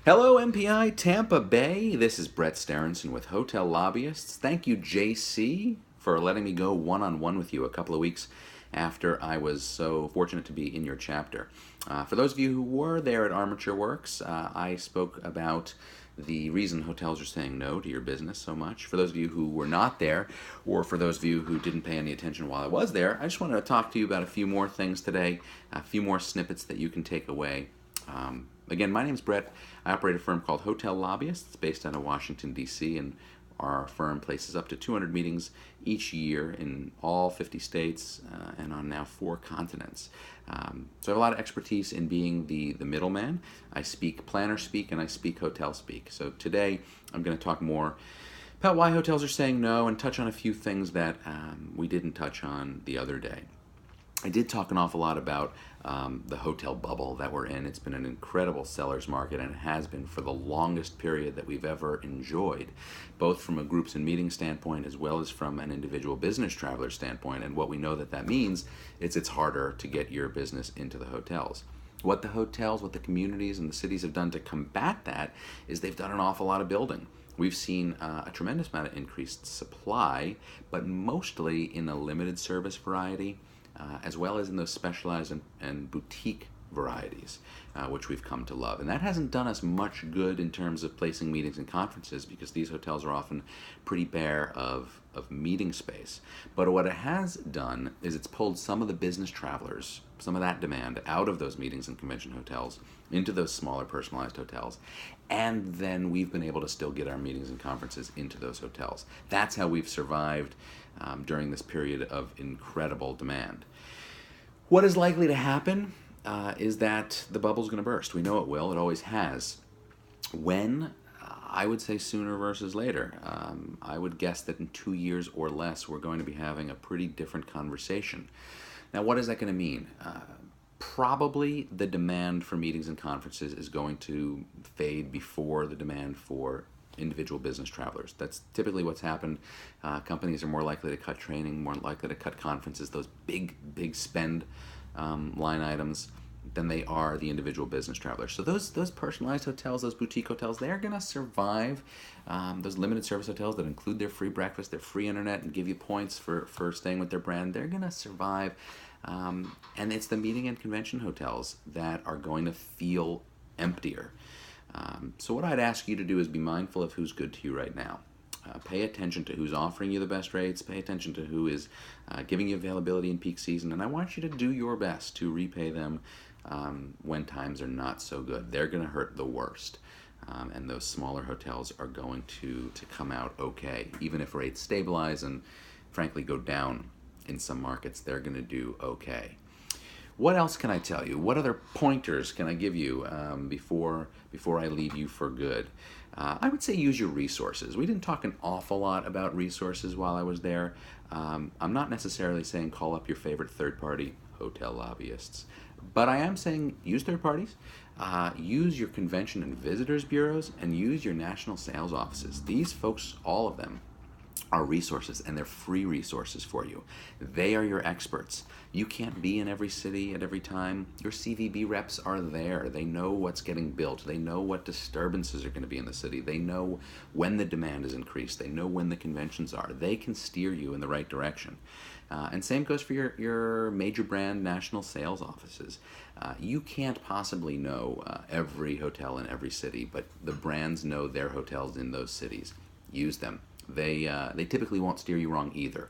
Hello, MPI Tampa Bay. This is Brett Sterenson with Hotel Lobbyists. Thank you, JC, for letting me go one-on-one with you a couple of weeks after I was so fortunate to be in your chapter. For those of you who were there at Armature Works, I spoke about the reason hotels are saying no to your business so much. For those of you who were not there, or for those of you who didn't pay any attention while I was there, I just wanted to talk to you about a few more things today, a few more snippets that you can take away. Again, my name is Brett. I operate a firm called Hotel Lobbyists based out of Washington, D.C., and our firm places up to 200 meetings each year in all 50 states and on now 4 continents. So I have a lot of expertise in being the middleman. I speak planner speak and I speak hotel speak. So today I'm going to talk more about why hotels are saying no and touch on a few things that we didn't touch on the other day. I did talk an awful lot about the hotel bubble that we're in. It's been an incredible seller's market, and it has been for the longest period that we've ever enjoyed, both from a groups and meetings standpoint as well as from an individual business traveler standpoint. And what we know that means is it's harder to get your business into the hotels. What the hotels, what the communities and the cities have done to combat that is they've done an awful lot of building. We've seen a tremendous amount of increased supply, but mostly in a limited service variety, as well as in those specialized and boutique varieties, which we've come to love. And that hasn't done us much good in terms of placing meetings and conferences, because these hotels are often pretty bare of meeting space. But what it has done is it's pulled some of the business travelers, some of that demand out of those meetings and convention hotels into those smaller personalized hotels. And then we've been able to still get our meetings and conferences into those hotels. That's how we've survived during this period of incredible demand. What is likely to happen is that the bubble's going to burst. We know it will. It always has. When? I would say sooner versus later. I would guess that in 2 years or less, we're going to be having a pretty different conversation. Now, what is that going to mean? Probably the demand for meetings and conferences is going to fade before the demand for individual business travelers. That's typically what's happened. Companies are more likely to cut training, more likely to cut conferences, those big spend line items, than they are the individual business travelers. So those personalized hotels, those boutique hotels, they're going to survive. Those limited service hotels that include their free breakfast, their free internet, and give you points for staying with their brand, they're going to survive. And it's the meeting and convention hotels that are going to feel emptier. So what I'd ask you to do is be mindful of who's good to you right now. Pay attention to who's offering you the best rates. Pay attention to who is giving you availability in peak season. And I want you to do your best to repay them when times are not so good. They're going to hurt the worst. And those smaller hotels are going to come out okay. Even if rates stabilize and frankly go down in some markets, they're going to do okay. What else can I tell you? What other pointers can I give you before I leave you for good? I would say use your resources. We didn't talk an awful lot about resources while I was there. I'm not necessarily saying call up your favorite third-party hotel lobbyists, but I am saying use third parties, use your convention and visitors bureaus, and use your national sales offices. These folks, all of them, are resources, and they're free resources for you. They are your experts. You can't be in every city at every time. Your CVB reps are there. They know what's getting built. They know what disturbances are going to be in the city. They know when the demand is increased. They know when the conventions are. They can steer you in the right direction. And same goes for your major brand national sales offices. You can't possibly know every hotel in every city, but the brands know their hotels in those cities. Use them. They typically won't steer you wrong either.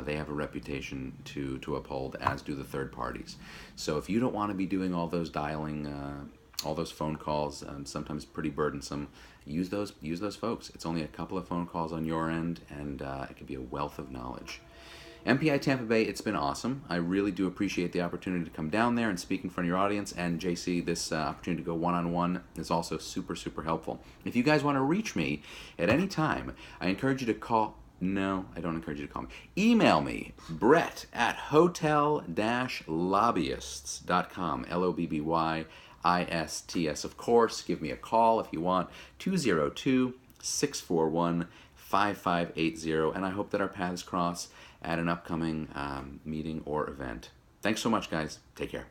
They have a reputation to uphold, as do the third parties. So if you don't want to be doing all those dialing, all those phone calls, sometimes pretty burdensome, use those folks. It's only a couple of phone calls on your end, and it can be a wealth of knowledge. MPI Tampa Bay, it's been awesome. I really do appreciate the opportunity to come down there and speak in front of your audience. And JC, this opportunity to go one-on-one is also super helpful. If you guys want to reach me at any time, I encourage you to call. No, I don't encourage you to call me. Email me, Brett at hotel-lobbyists.com, LOBBYISTS. Of course, give me a call if you want, 202-641-5580. And I hope that our paths cross at an upcoming meeting or event. Thanks so much, guys. Take care.